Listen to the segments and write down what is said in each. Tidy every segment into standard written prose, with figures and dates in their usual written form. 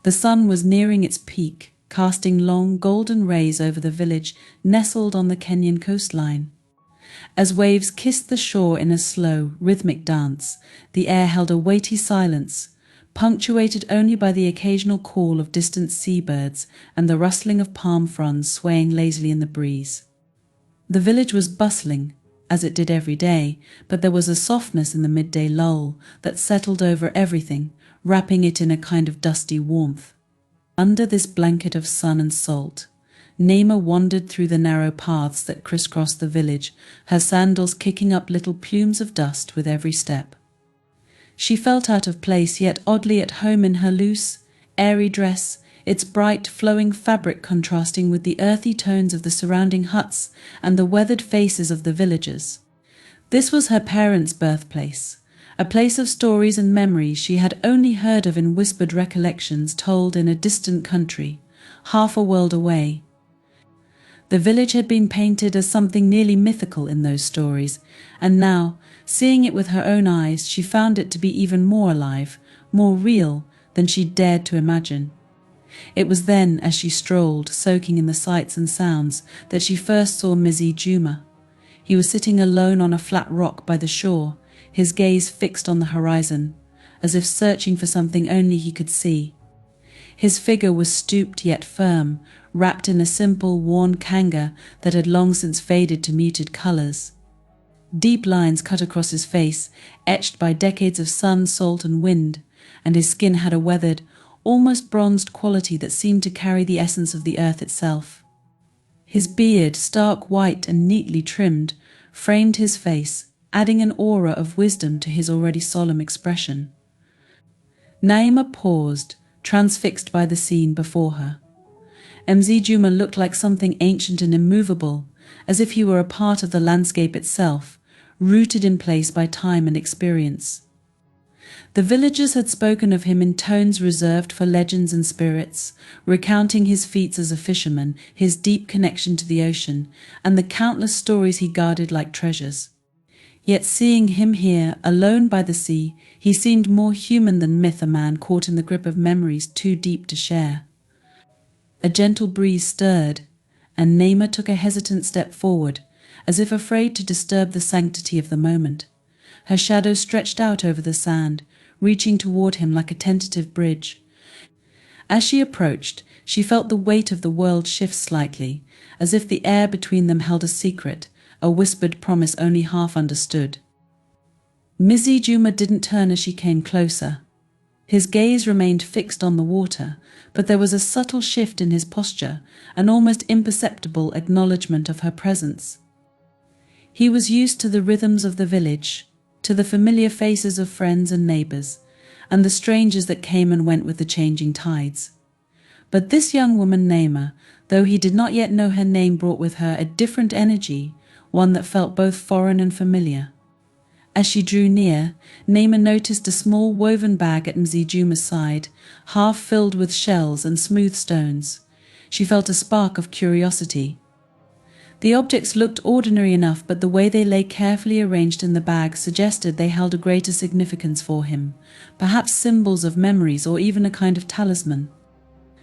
The sun was nearing its peak, casting long, golden rays over the village nestled on the Kenyan coastline. As waves kissed the shore in a slow, rhythmic dance, the air held a weighty silence, punctuated only by the occasional call of distant seabirds and the rustling of palm fronds swaying lazily in the breeze. The village was bustling, as it did every day, but there was a softness in the midday lull that settled over everything, wrapping it in a kind of dusty warmth. Under this blanket of sun and salt, Naima wandered through the narrow paths that crisscrossed the village, her sandals kicking up little plumes of dust with every step. She felt out of place, yet oddly at home in her loose, airy dress, its bright, flowing fabric contrasting with the earthy tones of the surrounding huts and the weathered faces of the villagers. This was her parents' birthplace, a place of stories and memories she had only heard of in whispered recollections told in a distant country, half a world away. The village had been painted as something nearly mythical in those stories, and now, seeing it with her own eyes, she found it to be even more alive, more real than she dared to imagine. It was then, as she strolled, soaking in the sights and sounds, that she first saw Mzee Juma. He was sitting alone on a flat rock by the shore, his gaze fixed on the horizon, as if searching for something only he could see. His figure was stooped yet firm, wrapped in a simple, worn kanga that had long since faded to muted colours. Deep lines cut across his face, etched by decades of sun, salt and wind, and his skin had a weathered, almost bronzed quality that seemed to carry the essence of the earth itself. His beard, stark white and neatly trimmed, framed his face, adding an aura of wisdom to his already solemn expression. Naima paused, transfixed by the scene before her. Mzee Juma looked like something ancient and immovable, as if he were a part of the landscape itself, rooted in place by time and experience. The villagers had spoken of him in tones reserved for legends and spirits, recounting his feats as a fisherman, his deep connection to the ocean, and the countless stories he guarded like treasures. Yet seeing him here, alone by the sea, he seemed more human than myth, a man caught in the grip of memories too deep to share. A gentle breeze stirred, and Naima took a hesitant step forward, as if afraid to disturb the sanctity of the moment. Her shadow stretched out over the sand, reaching toward him like a tentative bridge. As she approached, she felt the weight of the world shift slightly, as if the air between them held a secret, a whispered promise only half understood. Mzee Juma didn't turn as she came closer. His gaze remained fixed on the water, but there was a subtle shift in his posture, an almost imperceptible acknowledgement of her presence. He was used to the rhythms of the village, to the familiar faces of friends and neighbours, and the strangers that came and went with the changing tides. But this young woman Naima, though he did not yet know her name, brought with her a different energy, one that felt both foreign and familiar. As she drew near, Naima noticed a small woven bag at Mzee Juma's side, half filled with shells and smooth stones. She felt a spark of curiosity. The objects looked ordinary enough, but the way they lay carefully arranged in the bag suggested they held a greater significance for him, perhaps symbols of memories or even a kind of talisman.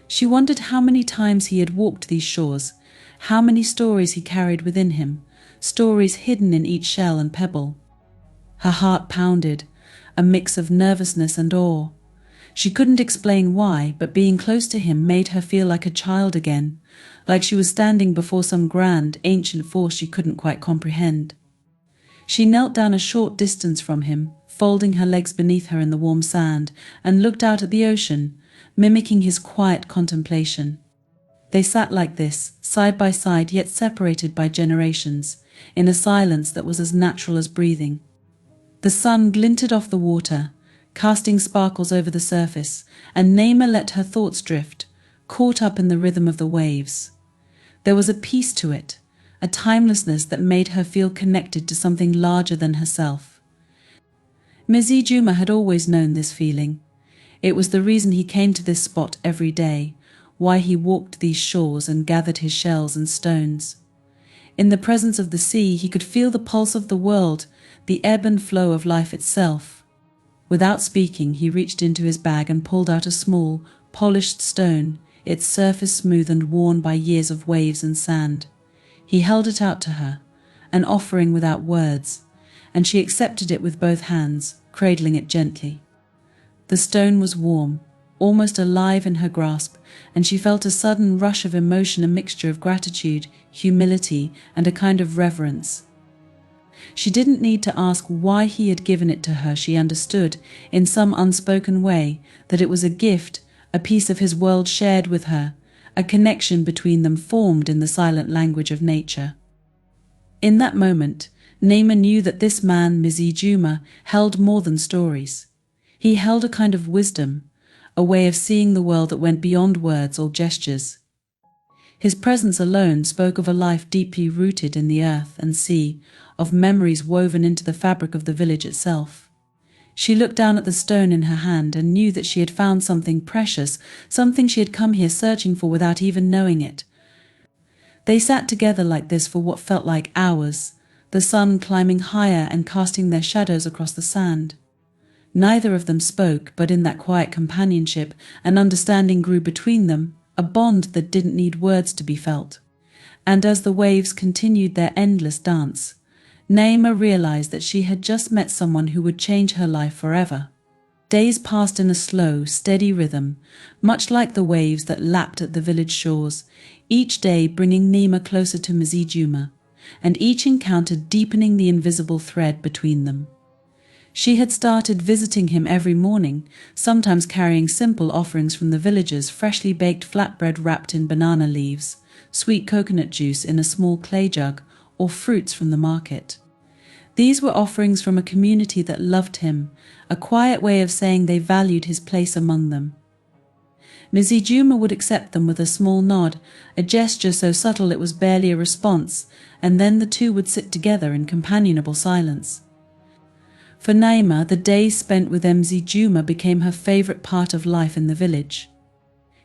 She wondered how many times he had walked these shores, how many stories he carried within him, stories hidden in each shell and pebble. Her heart pounded, a mix of nervousness and awe. She couldn't explain why, but being close to him made her feel like a child again, like she was standing before some grand, ancient force she couldn't quite comprehend. She knelt down a short distance from him, folding her legs beneath her in the warm sand, and looked out at the ocean, mimicking his quiet contemplation. They sat like this, side by side yet separated by generations, in a silence that was as natural as breathing. The sun glinted off the water, casting sparkles over the surface, and Naima let her thoughts drift, caught up in the rhythm of the waves. There was a peace to it, a timelessness that made her feel connected to something larger than herself. Mzee Juma had always known this feeling. It was the reason he came to this spot every day, why he walked these shores and gathered his shells and stones. In the presence of the sea, he could feel the pulse of the world, the ebb and flow of life itself. Without speaking, he reached into his bag and pulled out a small, polished stone, its surface smooth and worn by years of waves and sand. He held it out to her, an offering without words, and she accepted it with both hands, cradling it gently. The stone was warm, almost alive in her grasp, and she felt a sudden rush of emotion, a mixture of gratitude, humility, and a kind of reverence. She didn't need to ask why he had given it to her. She understood, in some unspoken way, that it was a gift, a piece of his world shared with her, a connection between them formed in the silent language of nature. In that moment, Naima knew that this man, Mizijuma, held more than stories. He held a kind of wisdom, a way of seeing the world that went beyond words or gestures. His presence alone spoke of a life deeply rooted in the earth and sea, of memories woven into the fabric of the village itself. She looked down at the stone in her hand and knew that she had found something precious, something she had come here searching for without even knowing it. They sat together like this for what felt like hours, the sun climbing higher and casting their shadows across the sand. Neither of them spoke, but in that quiet companionship, an understanding grew between them, a bond that didn't need words to be felt. And as the waves continued their endless dance, Naima realized that she had just met someone who would change her life forever. Days passed in a slow, steady rhythm, much like the waves that lapped at the village shores, each day bringing Naima closer to Mizijuma, and each encounter deepening the invisible thread between them. She had started visiting him every morning, sometimes carrying simple offerings from the villagers, freshly baked flatbread wrapped in banana leaves, sweet coconut juice in a small clay jug, or fruits from the market. These were offerings from a community that loved him, a quiet way of saying they valued his place among them. Mizijuma would accept them with a small nod, a gesture so subtle it was barely a response, and then the two would sit together in companionable silence. For Naima, the days spent with Mzijuma became her favorite part of life in the village.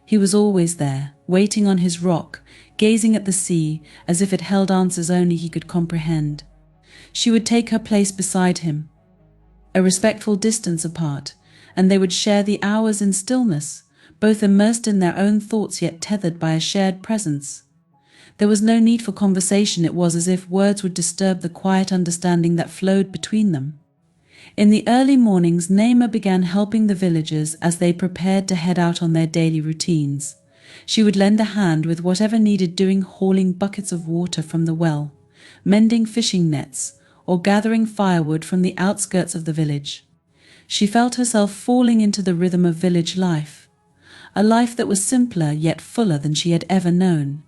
He was always there, waiting on his rock, gazing at the sea as if it held answers only he could comprehend. She would take her place beside him, a respectful distance apart, and they would share the hours in stillness, both immersed in their own thoughts yet tethered by a shared presence. There was no need for conversation. It was as if words would disturb the quiet understanding that flowed between them. In the early mornings, Naima began helping the villagers as they prepared to head out on their daily routines. She would lend a hand with whatever needed doing, hauling buckets of water from the well, mending fishing nets, or gathering firewood from the outskirts of the village. She felt herself falling into the rhythm of village life, a life that was simpler yet fuller than she had ever known.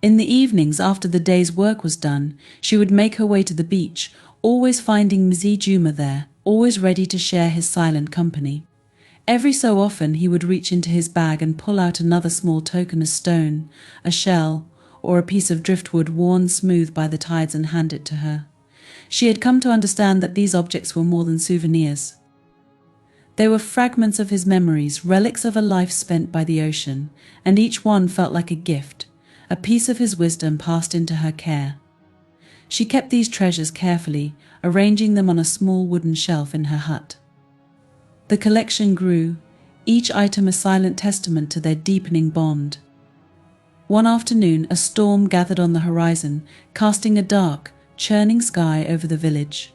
In the evenings, after the day's work was done, she would make her way to the beach, always finding Mzijuma there, always ready to share his silent company. Every so often he would reach into his bag and pull out another small token, a stone, a shell, or a piece of driftwood worn smooth by the tides, and hand it to her. She had come to understand that these objects were more than souvenirs. They were fragments of his memories, relics of a life spent by the ocean, and each one felt like a gift, a piece of his wisdom passed into her care. She kept these treasures carefully, arranging them on a small wooden shelf in her hut. The collection grew, each item a silent testament to their deepening bond. One afternoon, a storm gathered on the horizon, casting a dark, churning sky over the village.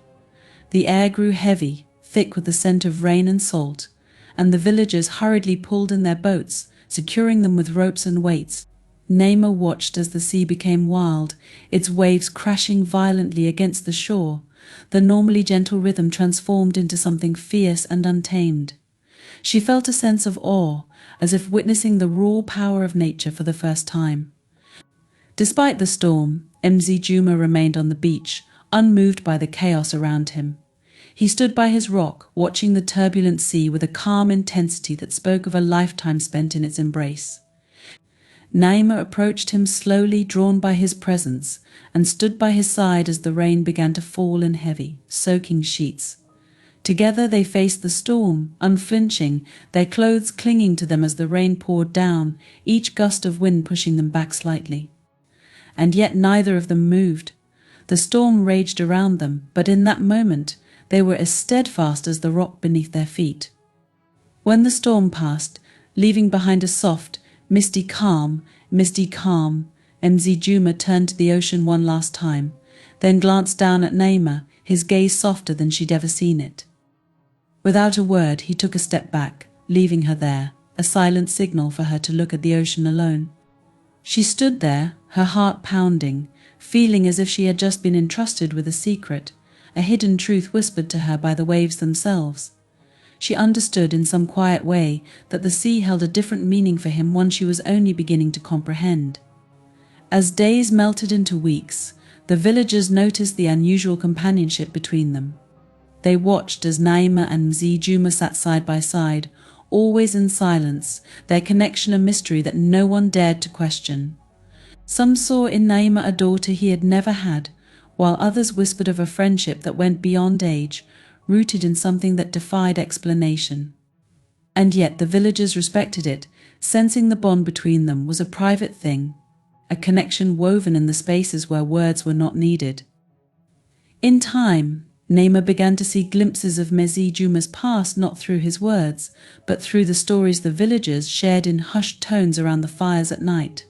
The air grew heavy, thick with the scent of rain and salt, and the villagers hurriedly pulled in their boats, securing them with ropes and weights. Naima watched as the sea became wild, its waves crashing violently against the shore, the normally gentle rhythm transformed into something fierce and untamed. She felt a sense of awe, as if witnessing the raw power of nature for the first time. Despite the storm, Mzijuma remained on the beach, unmoved by the chaos around him. He stood by his rock, watching the turbulent sea with a calm intensity that spoke of a lifetime spent in its embrace. Naima approached him slowly, drawn by his presence, and stood by his side as the rain began to fall in heavy, soaking sheets. Together they faced the storm, unflinching, their clothes clinging to them as the rain poured down, each gust of wind pushing them back slightly. And yet neither of them moved. The storm raged around them, but in that moment they were as steadfast as the rock beneath their feet. When the storm passed, leaving behind a soft, misty calm. Mz Juma turned to the ocean one last time, then glanced down at Naima, his gaze softer than she'd ever seen it. Without a word, he took a step back, leaving her there, a silent signal for her to look at the ocean alone. She stood there, her heart pounding, feeling as if she had just been entrusted with a secret, a hidden truth whispered to her by the waves themselves. She understood in some quiet way that the sea held a different meaning for him, one she was only beginning to comprehend. As days melted into weeks, the villagers noticed the unusual companionship between them. They watched as Naima and Mzee Juma sat side by side, always in silence, their connection a mystery that no one dared to question. Some saw in Naima a daughter he had never had, while others whispered of a friendship that went beyond age, rooted in something that defied explanation. And yet the villagers respected it, sensing the bond between them was a private thing, a connection woven in the spaces where words were not needed. In time, Naima began to see glimpses of Mzee Juma's past, not through his words, but through the stories the villagers shared in hushed tones around the fires at night.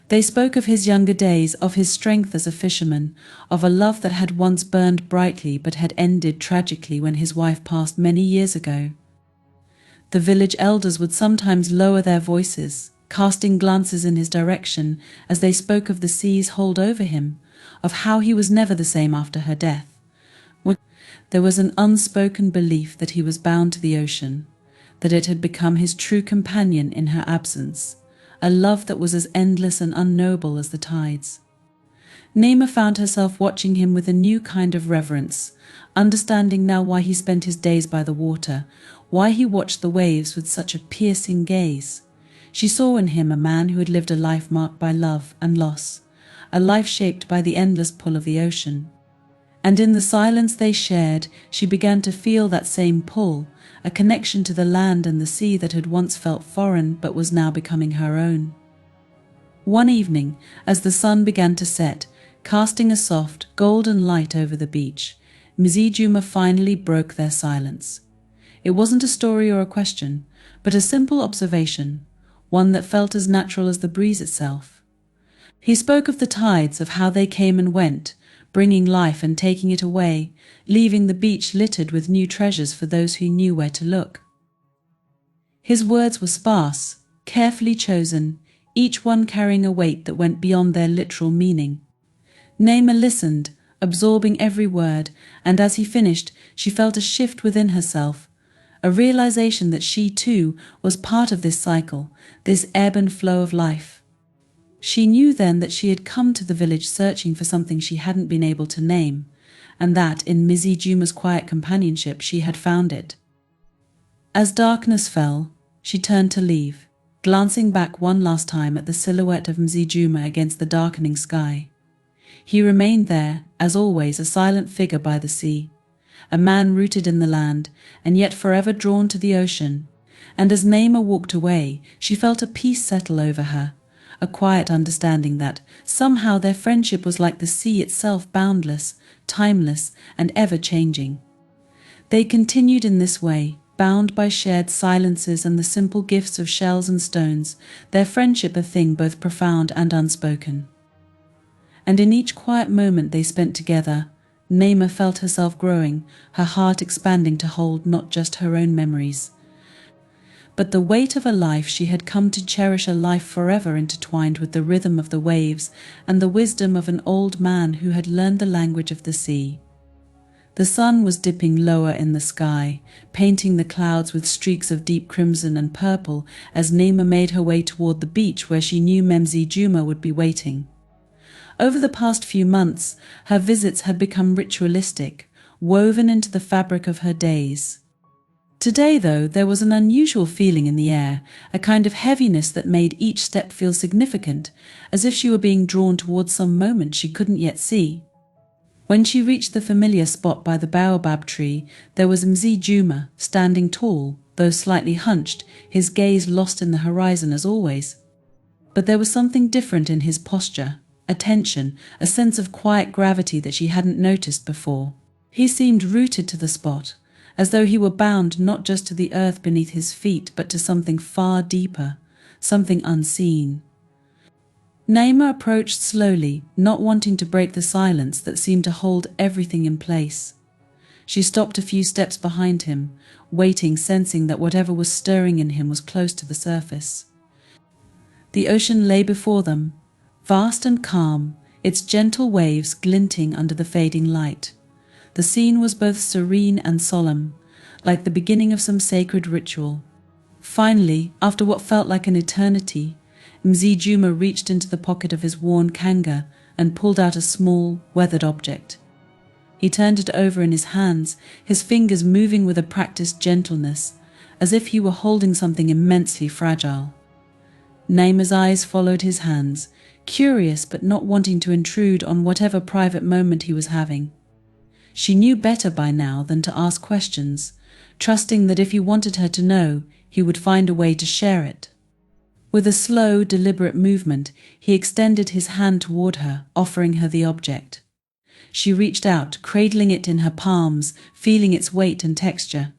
They spoke of his younger days, of his strength as a fisherman, of a love that had once burned brightly but had ended tragically when his wife passed many years ago. The village elders would sometimes lower their voices, casting glances in his direction as they spoke of the sea's hold over him, of how he was never the same after her death. There was an unspoken belief that he was bound to the ocean, that it had become his true companion in her absence, a love that was as endless and unknowable as the tides. Naima found herself watching him with a new kind of reverence, understanding now why he spent his days by the water, why he watched the waves with such a piercing gaze. She saw in him a man who had lived a life marked by love and loss, a life shaped by the endless pull of the ocean. And in the silence they shared, she began to feel that same pull, a connection to the land and the sea that had once felt foreign but was now becoming her own. One evening, as the sun began to set, casting a soft, golden light over the beach, Mzee Juma finally broke their silence. It wasn't a story or a question, but a simple observation, one that felt as natural as the breeze itself. He spoke of the tides, of how they came and went, bringing life and taking it away, leaving the beach littered with new treasures for those who knew where to look. His words were sparse, carefully chosen, each one carrying a weight that went beyond their literal meaning. Naima listened, absorbing every word, and as he finished, she felt a shift within herself, a realization that she too was part of this cycle, this ebb and flow of life. She knew then that she had come to the village searching for something she hadn't been able to name, and that in Mzee Juma's quiet companionship she had found it. As darkness fell, she turned to leave, glancing back one last time at the silhouette of Mzee Juma against the darkening sky. He remained there, as always, a silent figure by the sea, a man rooted in the land, and yet forever drawn to the ocean. And as Naima walked away, she felt a peace settle over her, a quiet understanding that somehow their friendship was like the sea itself, boundless, timeless, and ever-changing. They continued in this way, bound by shared silences and the simple gifts of shells and stones, their friendship a thing both profound and unspoken. And in each quiet moment they spent together, Naima felt herself growing, her heart expanding to hold not just her own memories, but the weight of a life she had come to cherish, a life forever intertwined with the rhythm of the waves and the wisdom of an old man who had learned the language of the sea. The sun was dipping lower in the sky, painting the clouds with streaks of deep crimson and purple as Naima made her way toward the beach where she knew Mzee Juma would be waiting. Over the past few months, her visits had become ritualistic, woven into the fabric of her days. Today, though, there was an unusual feeling in the air, a kind of heaviness that made each step feel significant, as if she were being drawn towards some moment she couldn't yet see. When she reached the familiar spot by the baobab tree, there was Mzee Juma, standing tall, though slightly hunched, his gaze lost in the horizon as always. But there was something different in his posture, a tension, a sense of quiet gravity that she hadn't noticed before. He seemed rooted to the spot, as though he were bound not just to the earth beneath his feet, but to something far deeper, something unseen. Naima approached slowly, not wanting to break the silence that seemed to hold everything in place. She stopped a few steps behind him, waiting, sensing that whatever was stirring in him was close to the surface. The ocean lay before them, vast and calm, its gentle waves glinting under the fading light. The scene was both serene and solemn, like the beginning of some sacred ritual. Finally, after what felt like an eternity, Mzee Juma reached into the pocket of his worn kanga and pulled out a small, weathered object. He turned it over in his hands, his fingers moving with a practiced gentleness, as if he were holding something immensely fragile. Naima's eyes followed his hands, curious but not wanting to intrude on whatever private moment he was having. She knew better by now than to ask questions, trusting that if he wanted her to know, he would find a way to share it. With a slow, deliberate movement, he extended his hand toward her, offering her the object. She reached out, cradling it in her palms, feeling its weight and texture.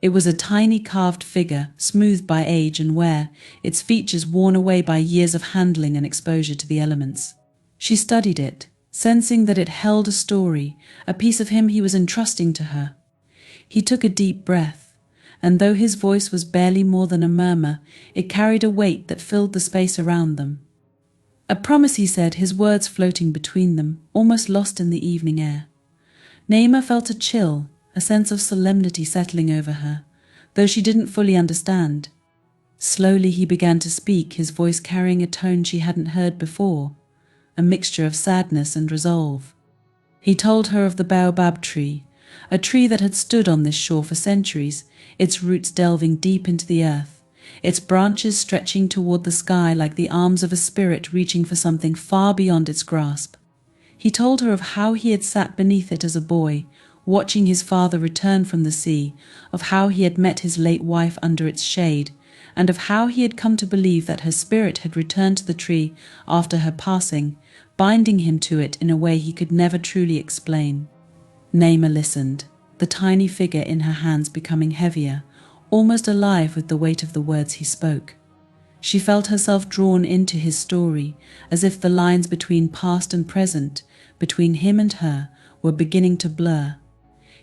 It was a tiny carved figure, smoothed by age and wear, its features worn away by years of handling and exposure to the elements. She studied it, sensing that it held a story, a piece of him he was entrusting to her. He took a deep breath, and though his voice was barely more than a murmur, it carried a weight that filled the space around them. "A promise," he said, his words floating between them, almost lost in the evening air. Naima felt a chill, a sense of solemnity settling over her, though she didn't fully understand. Slowly he began to speak, his voice carrying a tone she hadn't heard before, a mixture of sadness and resolve. He told her of the baobab tree, a tree that had stood on this shore for centuries, its roots delving deep into the earth, its branches stretching toward the sky like the arms of a spirit reaching for something far beyond its grasp. He told her of how he had sat beneath it as a boy, watching his father return from the sea, of how he had met his late wife under its shade, and of how he had come to believe that her spirit had returned to the tree after her passing, binding him to it in a way he could never truly explain. Naima listened, the tiny figure in her hands becoming heavier, almost alive with the weight of the words he spoke. She felt herself drawn into his story, as if the lines between past and present, between him and her, were beginning to blur.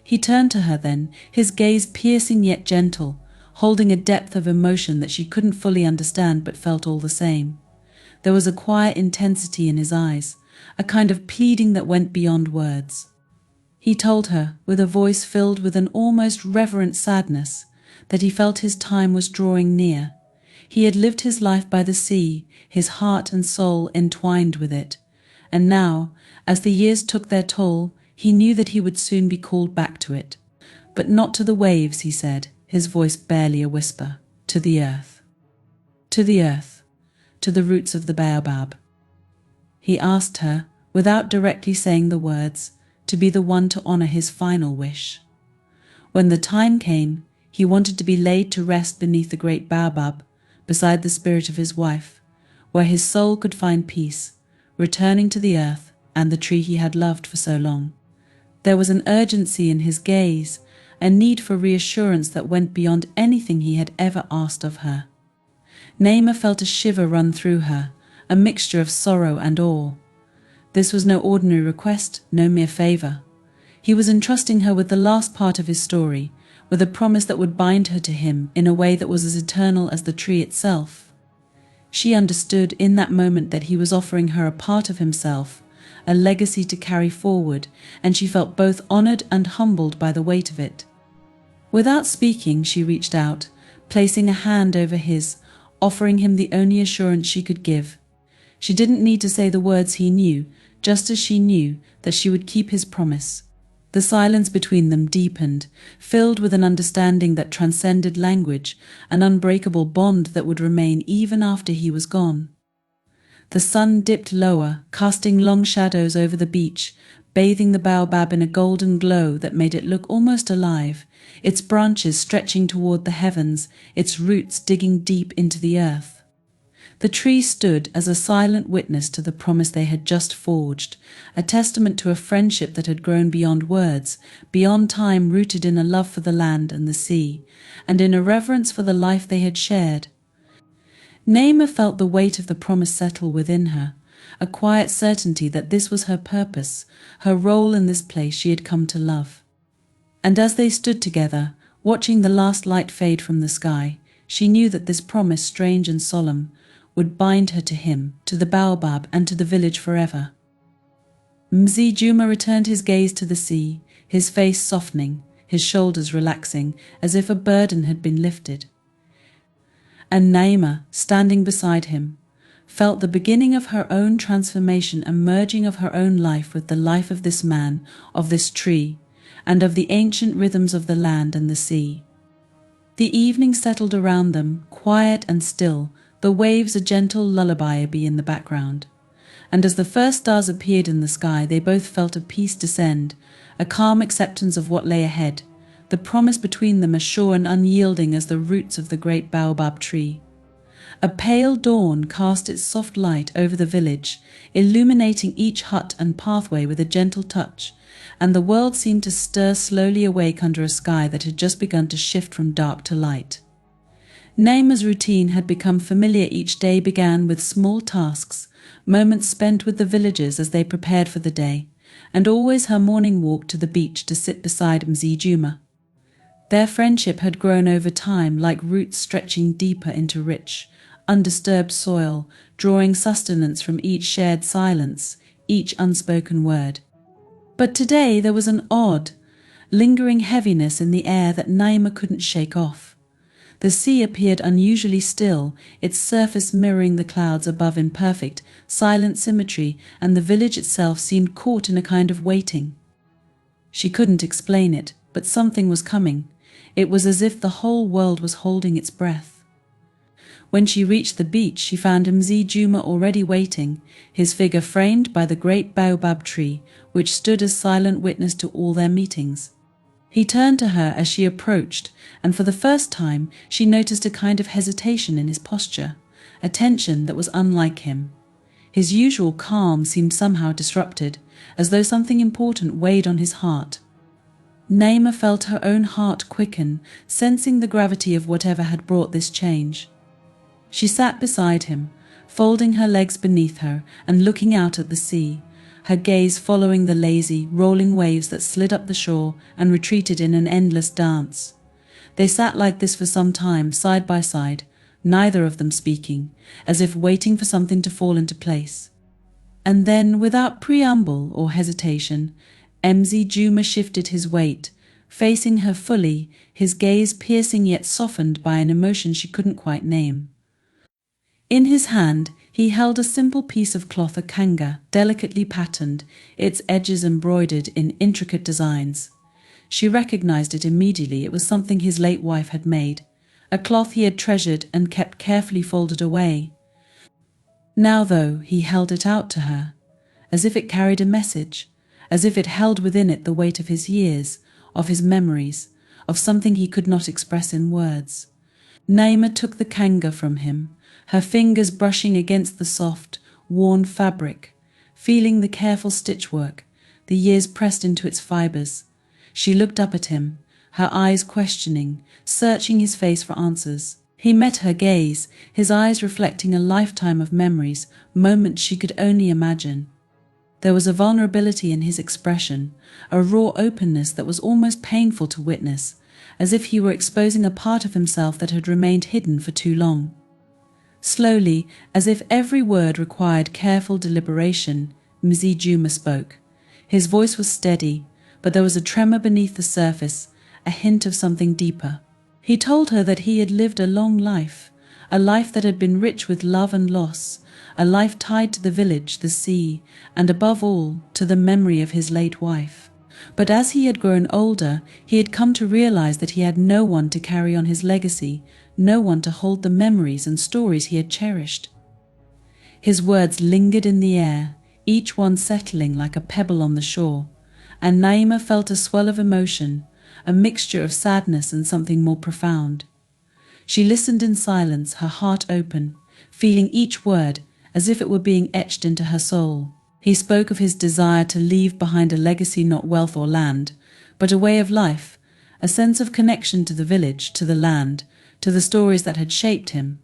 He turned to her then, his gaze piercing yet gentle, holding a depth of emotion that she couldn't fully understand but felt all the same. There was a quiet intensity in his eyes, a kind of pleading that went beyond words. He told her, with a voice filled with an almost reverent sadness, that he felt his time was drawing near. He had lived his life by the sea, his heart and soul entwined with it, and now, as the years took their toll, he knew that he would soon be called back to it. But not to the waves, he said, his voice barely a whisper, to the earth. To the earth, to the roots of the baobab. He asked her, without directly saying the words, to be the one to honor his final wish. When the time came, he wanted to be laid to rest beneath the great baobab, beside the spirit of his wife, where his soul could find peace, returning to the earth and the tree he had loved for so long. There was an urgency in his gaze, a need for reassurance that went beyond anything he had ever asked of her. Naima felt a shiver run through her, a mixture of sorrow and awe. This was no ordinary request, no mere favor. He was entrusting her with the last part of his story, with a promise that would bind her to him in a way that was as eternal as the tree itself. She understood in that moment that he was offering her a part of himself, a legacy to carry forward, and she felt both honored and humbled by the weight of it. Without speaking, she reached out, placing a hand over his, offering him the only assurance she could give. She didn't need to say the words he knew, just as she knew that she would keep his promise. The silence between them deepened, filled with an understanding that transcended language, an unbreakable bond that would remain even after he was gone. The sun dipped lower, casting long shadows over the beach, bathing the baobab in a golden glow that made it look almost alive, its branches stretching toward the heavens, its roots digging deep into the earth. The tree stood as a silent witness to the promise they had just forged, a testament to a friendship that had grown beyond words, beyond time, rooted in a love for the land and the sea, and in a reverence for the life they had shared. Naima felt the weight of the promise settle within her, a quiet certainty that this was her purpose, her role in this place she had come to love. And as they stood together, watching the last light fade from the sky, she knew that this promise, strange and solemn, would bind her to him, to the baobab, and to the village forever. Mzee Juma returned his gaze to the sea, his face softening, his shoulders relaxing, as if a burden had been lifted. And Naima, standing beside him, felt the beginning of her own transformation, a merging of her own life with the life of this man, of this tree, and of the ancient rhythms of the land and the sea. The evening settled around them, quiet and still, the waves a gentle lullaby in the background. And as the first stars appeared in the sky, they both felt a peace descend, a calm acceptance of what lay ahead, the promise between them as sure and unyielding as the roots of the great baobab tree. A pale dawn cast its soft light over the village, illuminating each hut and pathway with a gentle touch, and the world seemed to stir slowly awake under a sky that had just begun to shift from dark to light. Naima's routine had become familiar. Each day began with small tasks, moments spent with the villagers as they prepared for the day, and always her morning walk to the beach to sit beside Mzee Juma. Their friendship had grown over time, like roots stretching deeper into rich, undisturbed soil, drawing sustenance from each shared silence, each unspoken word. But today there was an odd, lingering heaviness in the air that Naima couldn't shake off. The sea appeared unusually still, its surface mirroring the clouds above in perfect, silent symmetry, and the village itself seemed caught in a kind of waiting. She couldn't explain it, but something was coming. It was as if the whole world was holding its breath. When she reached the beach, she found Mzee Juma already waiting, his figure framed by the great baobab tree, which stood as silent witness to all their meetings. He turned to her as she approached, and for the first time she noticed a kind of hesitation in his posture, a tension that was unlike him. His usual calm seemed somehow disrupted, as though something important weighed on his heart. Naima felt her own heart quicken, sensing the gravity of whatever had brought this change. She sat beside him, folding her legs beneath her and looking out at the sea, her gaze following the lazy, rolling waves that slid up the shore and retreated in an endless dance. They sat like this for some time, side by side, neither of them speaking, as if waiting for something to fall into place. And then, without preamble or hesitation, Mzee Juma shifted his weight, facing her fully, his gaze piercing yet softened by an emotion she couldn't quite name. In his hand, he held a simple piece of cloth, a kanga, delicately patterned, its edges embroidered in intricate designs. She recognized it immediately. It was something his late wife had made, a cloth he had treasured and kept carefully folded away. Now, though, he held it out to her, as if it carried a message, as if it held within it the weight of his years, of his memories, of something he could not express in words. Naima took the kanga from him, her fingers brushing against the soft, worn fabric, feeling the careful stitchwork, the years pressed into its fibers. She looked up at him, her eyes questioning, searching his face for answers. He met her gaze, his eyes reflecting a lifetime of memories, moments she could only imagine. There was a vulnerability in his expression, a raw openness that was almost painful to witness, as if he were exposing a part of himself that had remained hidden for too long. Slowly, as if every word required careful deliberation, Mzee Juma spoke. His voice was steady, but there was a tremor beneath the surface, a hint of something deeper. He told her that he had lived a long life, a life that had been rich with love and loss, a life tied to the village, the sea, and above all, to the memory of his late wife. But as he had grown older, he had come to realize that he had no one to carry on his legacy, no one to hold the memories and stories he had cherished. His words lingered in the air, each one settling like a pebble on the shore, and Naima felt a swell of emotion, a mixture of sadness and something more profound. She listened in silence, her heart open, feeling each word as if it were being etched into her soul. He spoke of his desire to leave behind a legacy, not wealth or land, but a way of life, a sense of connection to the village, to the land, to the stories that had shaped him.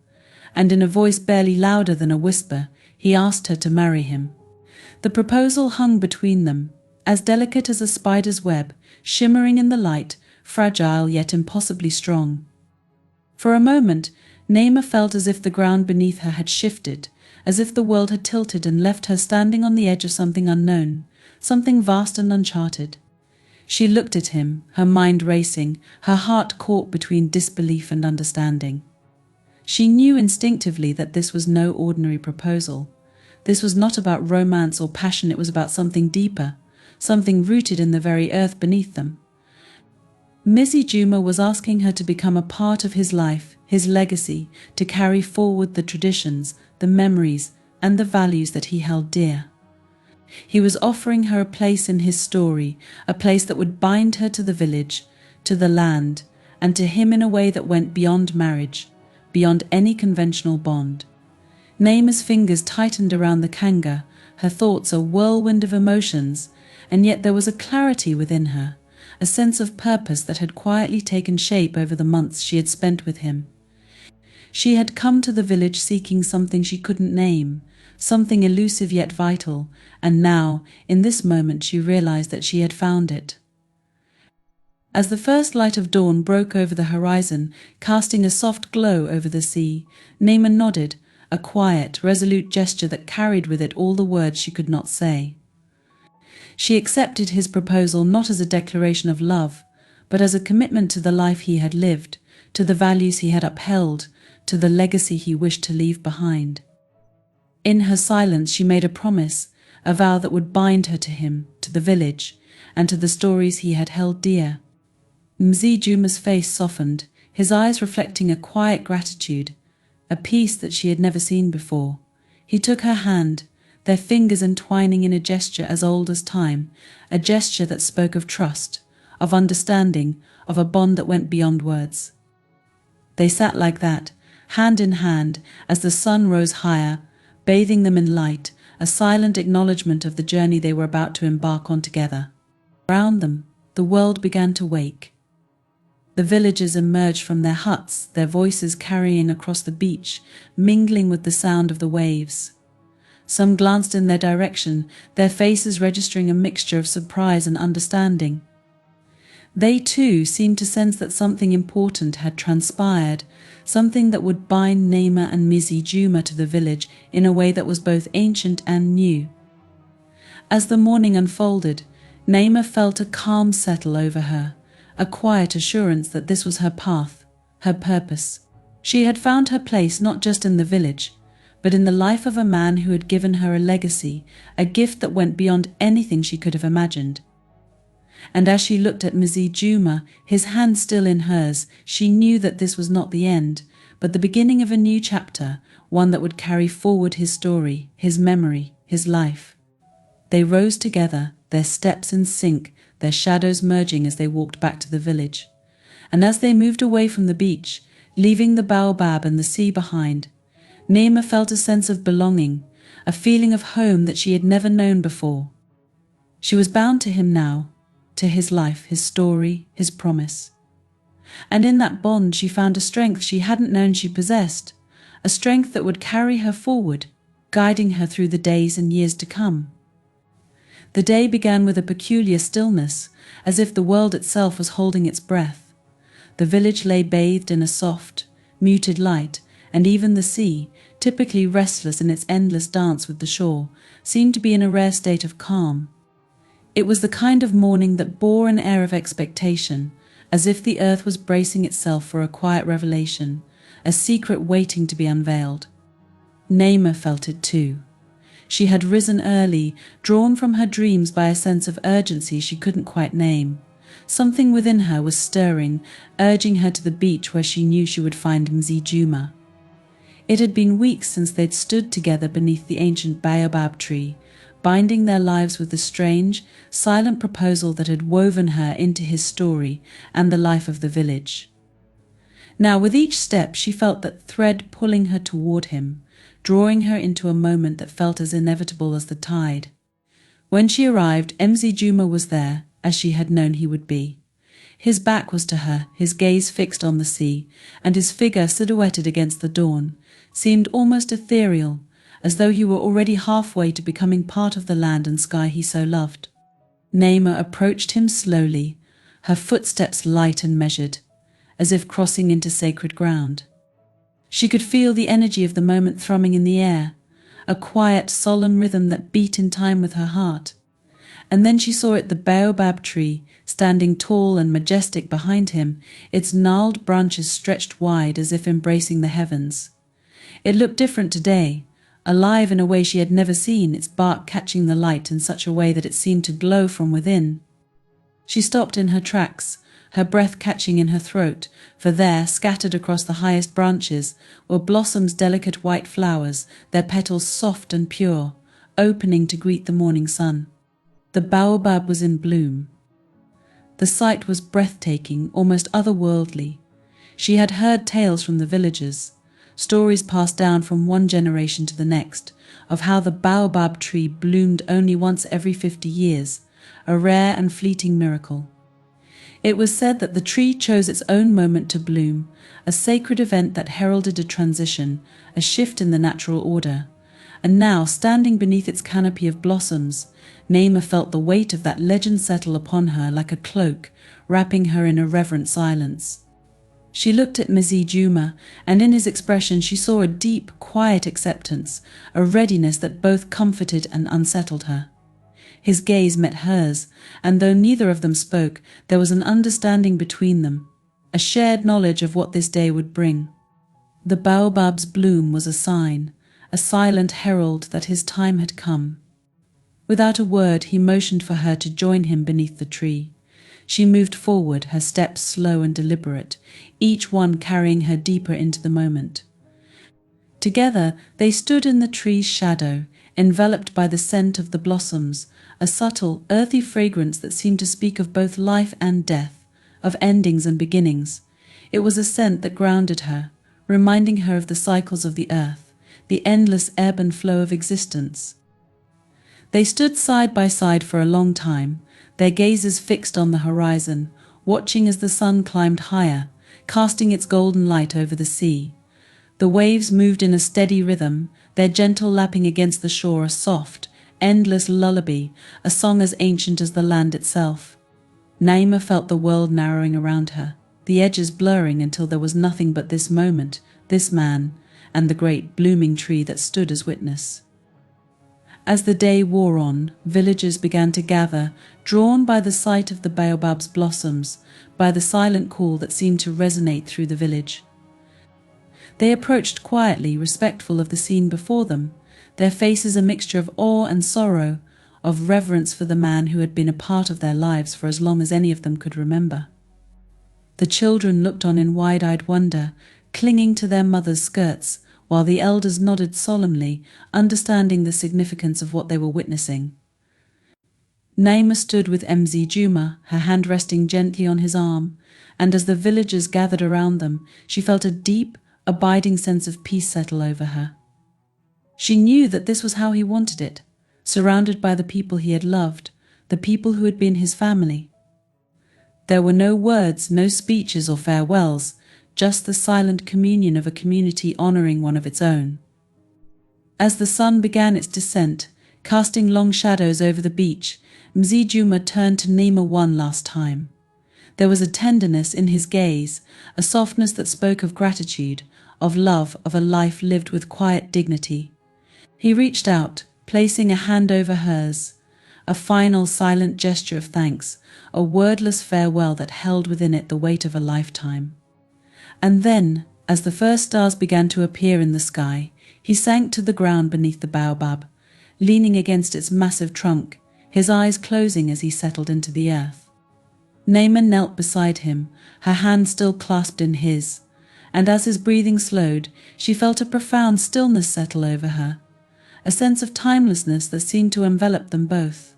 And in a voice barely louder than a whisper, he asked her to marry him. The proposal hung between them, as delicate as a spider's web, shimmering in the light, fragile yet impossibly strong. For a moment, Naima felt as if the ground beneath her had shifted, as if the world had tilted and left her standing on the edge of something unknown, something vast and uncharted. She looked at him, her mind racing, her heart caught between disbelief and understanding. She knew instinctively that this was no ordinary proposal. This was not about romance or passion, it was about something deeper, something rooted in the very earth beneath them. Mizzy Juma was asking her to become a part of his life, his legacy, to carry forward the traditions, the memories, and the values that he held dear. He was offering her a place in his story, a place that would bind her to the village, to the land, and to him in a way that went beyond marriage, beyond any conventional bond. Naima's fingers tightened around the kanga, her thoughts a whirlwind of emotions, and yet there was a clarity within her, a sense of purpose that had quietly taken shape over the months she had spent with him. She had come to the village seeking something she couldn't name, something elusive yet vital, and now, in this moment, she realized that she had found it. As the first light of dawn broke over the horizon, casting a soft glow over the sea, Naima nodded, a quiet, resolute gesture that carried with it all the words she could not say. She accepted his proposal not as a declaration of love, but as a commitment to the life he had lived, to the values he had upheld, to the legacy he wished to leave behind. In her silence she made a promise, a vow that would bind her to him, to the village, and to the stories he had held dear. Mzee Juma's face softened, his eyes reflecting a quiet gratitude, a peace that she had never seen before. He took her hand, their fingers entwining in a gesture as old as time, a gesture that spoke of trust, of understanding, of a bond that went beyond words. They sat like that, hand in hand, as the sun rose higher, bathing them in light, a silent acknowledgement of the journey they were about to embark on together. Around them, the world began to wake. The villagers emerged from their huts, their voices carrying across the beach, mingling with the sound of the waves. Some glanced in their direction, their faces registering a mixture of surprise and understanding. They too seemed to sense that something important had transpired, something that would bind Naima and Mizzy Juma to the village in a way that was both ancient and new. As the morning unfolded, Naima felt a calm settle over her, a quiet assurance that this was her path, her purpose. She had found her place not just in the village, but in the life of a man who had given her a legacy, a gift that went beyond anything she could have imagined. And as she looked at Mizzy Juma, his hand still in hers, she knew that this was not the end, but the beginning of a new chapter, one that would carry forward his story, his memory, his life. They rose together, their steps in sync, their shadows merging as they walked back to the village. And as they moved away from the beach, leaving the baobab and the sea behind, Naima felt a sense of belonging, a feeling of home that she had never known before. She was bound to him now, to his life, his story, his promise. And in that bond she found a strength she hadn't known she possessed, a strength that would carry her forward, guiding her through the days and years to come. The day began with a peculiar stillness, as if the world itself was holding its breath. The village lay bathed in a soft, muted light, and even the sea, typically restless in its endless dance with the shore, seemed to be in a rare state of calm. It was the kind of morning that bore an air of expectation, as if the earth was bracing itself for a quiet revelation, a secret waiting to be unveiled. Naima felt it too. She had risen early, drawn from her dreams by a sense of urgency she couldn't quite name. Something within her was stirring, urging her to the beach where she knew she would find Mzee Juma. It had been weeks since they'd stood together beneath the ancient baobab tree, binding their lives with the strange, silent proposal that had woven her into his story and the life of the village. Now, with each step, she felt that thread pulling her toward him, drawing her into a moment that felt as inevitable as the tide. When she arrived, Mzee Juma was there, as she had known he would be. His back was to her, his gaze fixed on the sea, and his figure silhouetted against the dawn seemed almost ethereal, as though he were already halfway to becoming part of the land and sky he so loved. Naima approached him slowly, her footsteps light and measured, as if crossing into sacred ground. She could feel the energy of the moment thrumming in the air, a quiet, solemn rhythm that beat in time with her heart. And then she saw it, the baobab tree, standing tall and majestic behind him, its gnarled branches stretched wide as if embracing the heavens. It looked different today, alive in a way she had never seen, its bark catching the light in such a way that it seemed to glow from within. She stopped in her tracks, her breath catching in her throat, for there, scattered across the highest branches, were Blossom's delicate white flowers, their petals soft and pure, opening to greet the morning sun. The baobab was in bloom. The sight was breathtaking, almost otherworldly. She had heard tales from the villagers, stories passed down from one generation to the next, of how the baobab tree bloomed only once every 50 years, a rare and fleeting miracle. It was said that the tree chose its own moment to bloom, a sacred event that heralded a transition, a shift in the natural order. And now, standing beneath its canopy of blossoms, Naima felt the weight of that legend settle upon her like a cloak, wrapping her in a reverent silence. She looked at Mzee Juma, and in his expression she saw a deep, quiet acceptance, a readiness that both comforted and unsettled her. His gaze met hers, and though neither of them spoke, there was an understanding between them, a shared knowledge of what this day would bring. The baobab's bloom was a sign, a silent herald that his time had come. Without a word, he motioned for her to join him beneath the tree. She moved forward, her steps slow and deliberate, each one carrying her deeper into the moment. Together, they stood in the tree's shadow, enveloped by the scent of the blossoms, a subtle, earthy fragrance that seemed to speak of both life and death, of endings and beginnings. It was a scent that grounded her, reminding her of the cycles of the earth, the endless ebb and flow of existence. They stood side by side for a long time, their gazes fixed on the horizon, watching as the sun climbed higher, casting its golden light over the sea. The waves moved in a steady rhythm, their gentle lapping against the shore a soft, endless lullaby, a song as ancient as the land itself. Naima felt the world narrowing around her, the edges blurring until there was nothing but this moment, this man, and the great blooming tree that stood as witness. As the day wore on, villagers began to gather, drawn by the sight of the baobab's blossoms, by the silent call that seemed to resonate through the village. They approached quietly, respectful of the scene before them, their faces a mixture of awe and sorrow, of reverence for the man who had been a part of their lives for as long as any of them could remember. The children looked on in wide-eyed wonder, clinging to their mothers' skirts, while the elders nodded solemnly, understanding the significance of what they were witnessing. Naima stood with Mzee Juma, her hand resting gently on his arm, and as the villagers gathered around them, she felt a deep, abiding sense of peace settle over her. She knew that this was how he wanted it, surrounded by the people he had loved, the people who had been his family. There were no words, no speeches or farewells, just the silent communion of a community honoring one of its own. As the sun began its descent, casting long shadows over the beach, Mzee Juma turned to Naima one last time. There was a tenderness in his gaze, a softness that spoke of gratitude, of love, of a life lived with quiet dignity. He reached out, placing a hand over hers, a final silent gesture of thanks, a wordless farewell that held within it the weight of a lifetime. And then, as the first stars began to appear in the sky, he sank to the ground beneath the baobab, leaning against its massive trunk, his eyes closing as he settled into the earth. Naima knelt beside him, her hand still clasped in his, and as his breathing slowed, she felt a profound stillness settle over her, a sense of timelessness that seemed to envelop them both.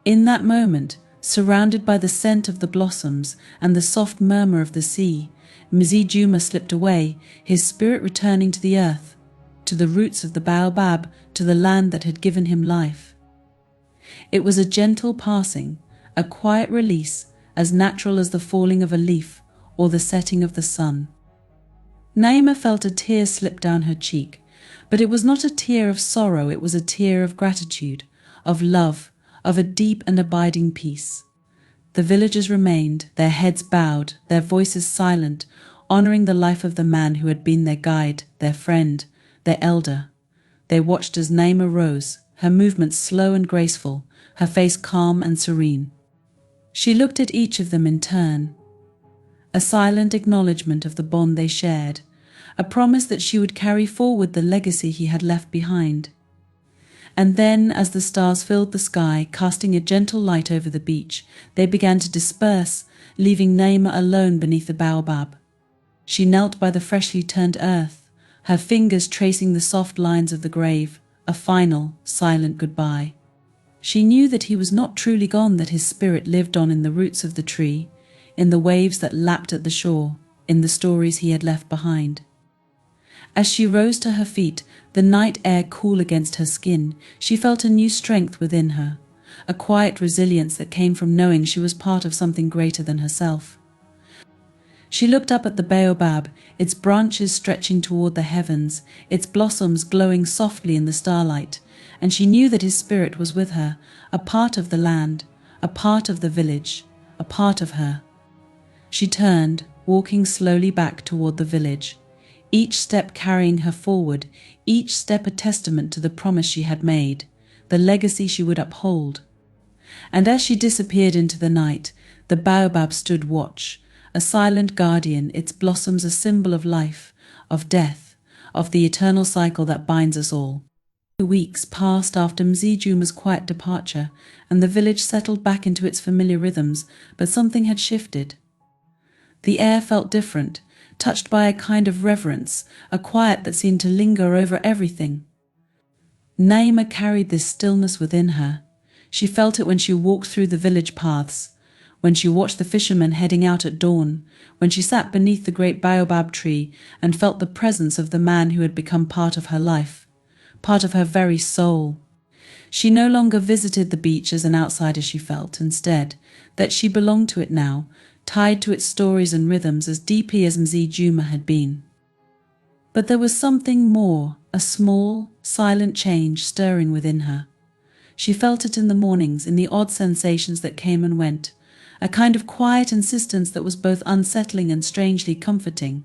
In that moment, surrounded by the scent of the blossoms and the soft murmur of the sea, Mzee Juma slipped away, his spirit returning to the earth. to the roots of the baobab, to the land that had given him life. It was a gentle passing, a quiet release, as natural as the falling of a leaf or the setting of the sun. Naima felt a tear slip down her cheek, but it was not a tear of sorrow, it was a tear of gratitude, of love, of a deep and abiding peace. The villagers remained, their heads bowed, their voices silent, honoring the life of the man who had been their guide, their friend, their elder. They watched as Naima rose, her movements slow and graceful, her face calm and serene. She looked at each of them in turn, a silent acknowledgement of the bond they shared, a promise that she would carry forward the legacy he had left behind. And then, as the stars filled the sky, casting a gentle light over the beach, they began to disperse, leaving Naima alone beneath the baobab. She knelt by the freshly turned earth, her fingers tracing the soft lines of the grave, a final, silent goodbye. She knew that he was not truly gone, that his spirit lived on in the roots of the tree, in the waves that lapped at the shore, in the stories he had left behind. As she rose to her feet, the night air cool against her skin, she felt a new strength within her, a quiet resilience that came from knowing she was part of something greater than herself. She looked up at the baobab, its branches stretching toward the heavens, its blossoms glowing softly in the starlight, and she knew that his spirit was with her, a part of the land, a part of the village, a part of her. She turned, walking slowly back toward the village, each step carrying her forward, each step a testament to the promise she had made, the legacy she would uphold. And as she disappeared into the night, the baobab stood watch, a silent guardian, its blossoms a symbol of life, of death, of the eternal cycle that binds us all. The weeks passed after Mzijuma's quiet departure, and the village settled back into its familiar rhythms, but something had shifted. The air felt different, touched by a kind of reverence, a quiet that seemed to linger over everything. Naima carried this stillness within her. She felt it when she walked through the village paths, when she watched the fishermen heading out at dawn, when she sat beneath the great baobab tree and felt the presence of the man who had become part of her life, part of her very soul. She no longer visited the beach as an outsider, she felt, instead, that she belonged to it now, tied to its stories and rhythms as deeply as Mzijuma had been. But there was something more, a small, silent change stirring within her. She felt it in the mornings, in the odd sensations that came and went, a kind of quiet insistence that was both unsettling and strangely comforting.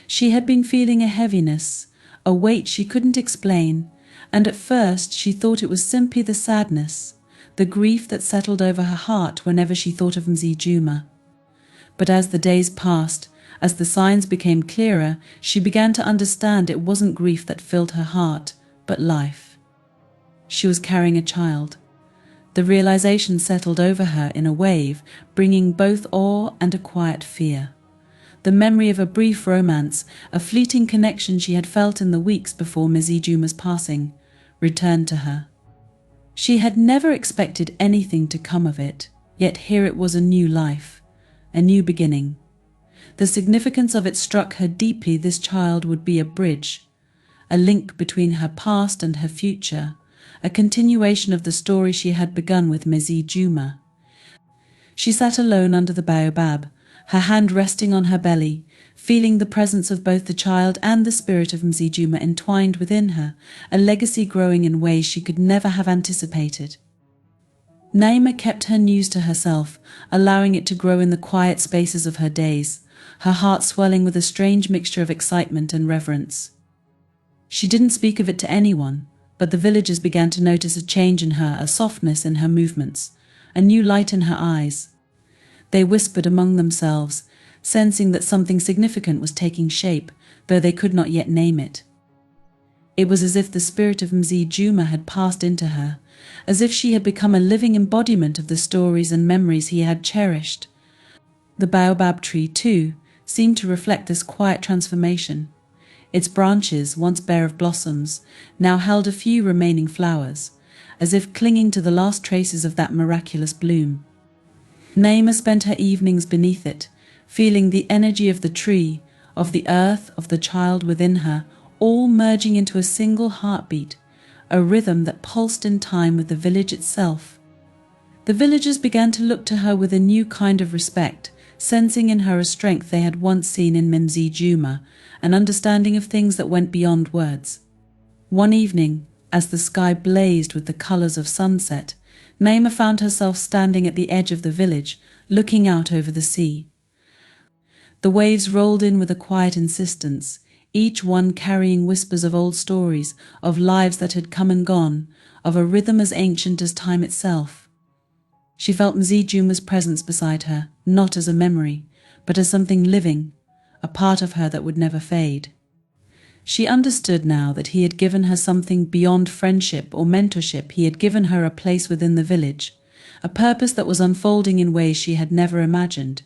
She had been feeling a heaviness, a weight she couldn't explain, and at first she thought it was simply the sadness, the grief that settled over her heart whenever she thought of Mzijuma. But as the days passed, as the signs became clearer, she began to understand it wasn't grief that filled her heart, but life. She was carrying a child. The realization settled over her in a wave, bringing both awe and a quiet fear. The memory of a brief romance, a fleeting connection she had felt in the weeks before Mzijuma's passing, returned to her. She had never expected anything to come of it, yet here it was, a new life, a new beginning. The significance of it struck her deeply. This child would be a bridge, a link between her past and her future, a continuation of the story she had begun with Mzijuma. She sat alone under the baobab, her hand resting on her belly, feeling the presence of both the child and the spirit of Mzijuma entwined within her, a legacy growing in ways she could never have anticipated. Naima kept her news to herself, allowing it to grow in the quiet spaces of her days, her heart swelling with a strange mixture of excitement and reverence. She didn't speak of it to anyone, but the villagers began to notice a change in her, a softness in her movements, a new light in her eyes. They whispered among themselves, sensing that something significant was taking shape, though they could not yet name it. It was as if the spirit of Mzijuma had passed into her, as if she had become a living embodiment of the stories and memories he had cherished. The baobab tree, too, seemed to reflect this quiet transformation. Its branches, once bare of blossoms, now held a few remaining flowers, as if clinging to the last traces of that miraculous bloom. Naima spent her evenings beneath it, feeling the energy of the tree, of the earth, of the child within her, all merging into a single heartbeat, a rhythm that pulsed in time with the village itself. The villagers began to look to her with a new kind of respect, sensing in her a strength they had once seen in Mimsy Juma, an understanding of things that went beyond words. One evening, as the sky blazed with the colors of sunset, Naima found herself standing at the edge of the village, looking out over the sea. The waves rolled in with a quiet insistence, each one carrying whispers of old stories, of lives that had come and gone, of a rhythm as ancient as time itself. She felt Mzijuma's presence beside her, not as a memory, but as something living, a part of her that would never fade. She understood now that he had given her something beyond friendship or mentorship. He had given her a place within the village, a purpose that was unfolding in ways she had never imagined.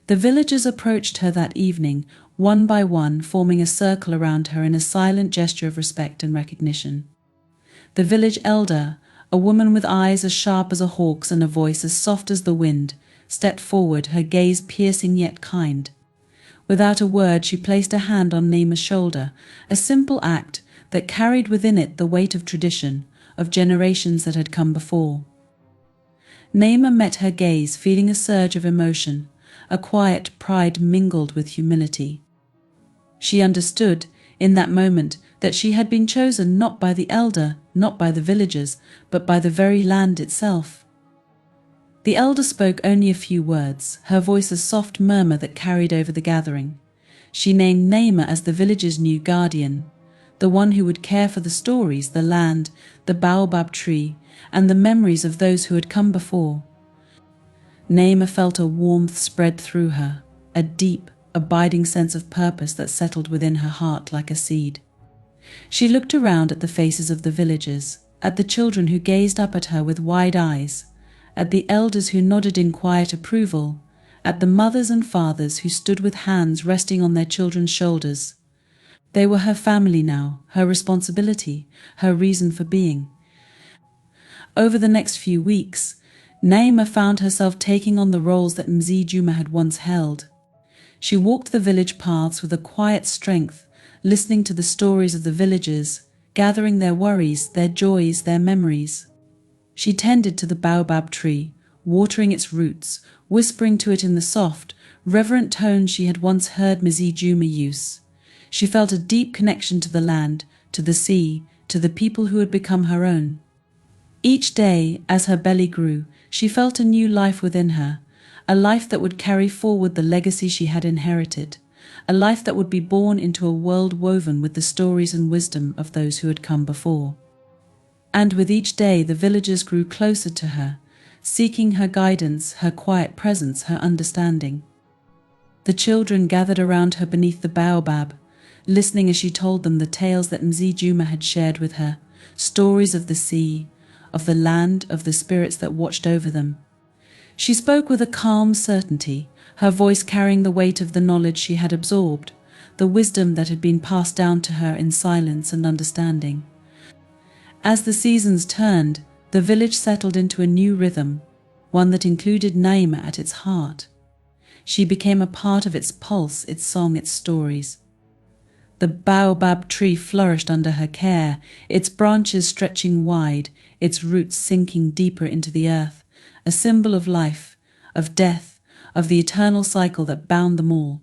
The villagers approached her that evening, one by one, forming a circle around her in a silent gesture of respect and recognition. The village elder, a woman with eyes as sharp as a hawk's and a voice as soft as the wind, stepped forward, her gaze piercing yet kind. Without a word, she placed a hand on Naima's shoulder, a simple act that carried within it the weight of tradition, of generations that had come before. Naima met her gaze, feeling a surge of emotion, a quiet pride mingled with humility. She understood, in that moment, that she had been chosen not by the elder, not by the villagers, but by the very land itself. The elder spoke only a few words, her voice a soft murmur that carried over the gathering. She named Naima as the village's new guardian, the one who would care for the stories, the land, the baobab tree, and the memories of those who had come before. Naima felt a warmth spread through her, a deep, abiding sense of purpose that settled within her heart like a seed. She looked around at the faces of the villagers, at the children who gazed up at her with wide eyes, at the elders who nodded in quiet approval, at the mothers and fathers who stood with hands resting on their children's shoulders. They were her family now, her responsibility, her reason for being. Over the next few weeks, Naima found herself taking on the roles that Mzijuma had once held. She walked the village paths with a quiet strength, listening to the stories of the villagers, gathering their worries, their joys, their memories. She tended to the baobab tree, watering its roots, whispering to it in the soft, reverent tones she had once heard Mzijuma use. She felt a deep connection to the land, to the sea, to the people who had become her own. Each day, as her belly grew, she felt a new life within her, a life that would carry forward the legacy she had inherited, a life that would be born into a world woven with the stories and wisdom of those who had come before. And with each day the villagers grew closer to her, seeking her guidance, her quiet presence, her understanding. The children gathered around her beneath the baobab, listening as she told them the tales that Mzijuma had shared with her, stories of the sea, of the land, of the spirits that watched over them. She spoke with a calm certainty, her voice carrying the weight of the knowledge she had absorbed, the wisdom that had been passed down to her in silence and understanding. As the seasons turned, the village settled into a new rhythm, one that included Naima at its heart. She became a part of its pulse, its song, its stories. The baobab tree flourished under her care, its branches stretching wide, its roots sinking deeper into the earth, a symbol of life, of death, of the eternal cycle that bound them all.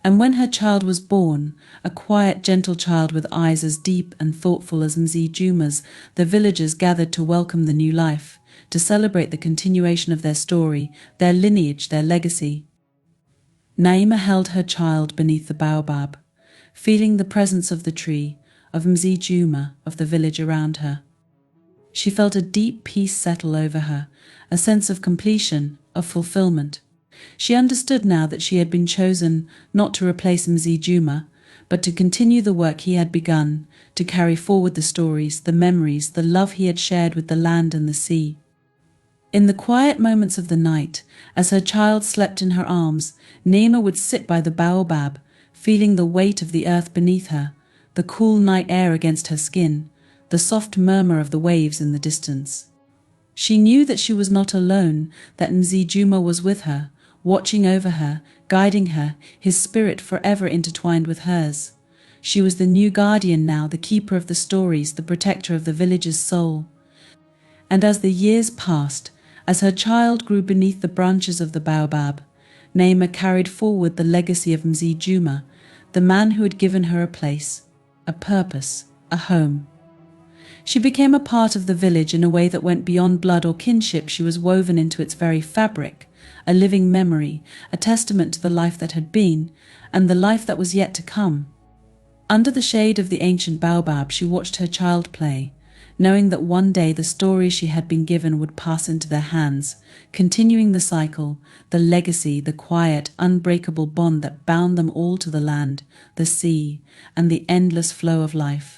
And when her child was born, a quiet, gentle child with eyes as deep and thoughtful as Mzijuma's, the villagers gathered to welcome the new life, to celebrate the continuation of their story, their lineage, their legacy. Naima held her child beneath the baobab, feeling the presence of the tree, of Mzijuma, of the village around her. She felt a deep peace settle over her, a sense of completion, of fulfillment. She understood now that she had been chosen not to replace Mzijuma, but to continue the work he had begun, to carry forward the stories, the memories, the love he had shared with the land and the sea. In the quiet moments of the night, as her child slept in her arms, Naima would sit by the baobab, feeling the weight of the earth beneath her, the cool night air against her skin, the soft murmur of the waves in the distance. She knew that she was not alone, that Mzijuma was with her, watching over her, guiding her, his spirit forever intertwined with hers. She was the new guardian now, the keeper of the stories, the protector of the village's soul. And as the years passed, as her child grew beneath the branches of the baobab, Naima carried forward the legacy of Mzee Juma, the man who had given her a place, a purpose, a home. She became a part of the village in a way that went beyond blood or kinship. She was woven into its very fabric, a living memory, a testament to the life that had been, and the life that was yet to come. Under the shade of the ancient baobab, she watched her child play, knowing that one day the stories she had been given would pass into their hands, continuing the cycle, the legacy, the quiet, unbreakable bond that bound them all to the land, the sea, and the endless flow of life.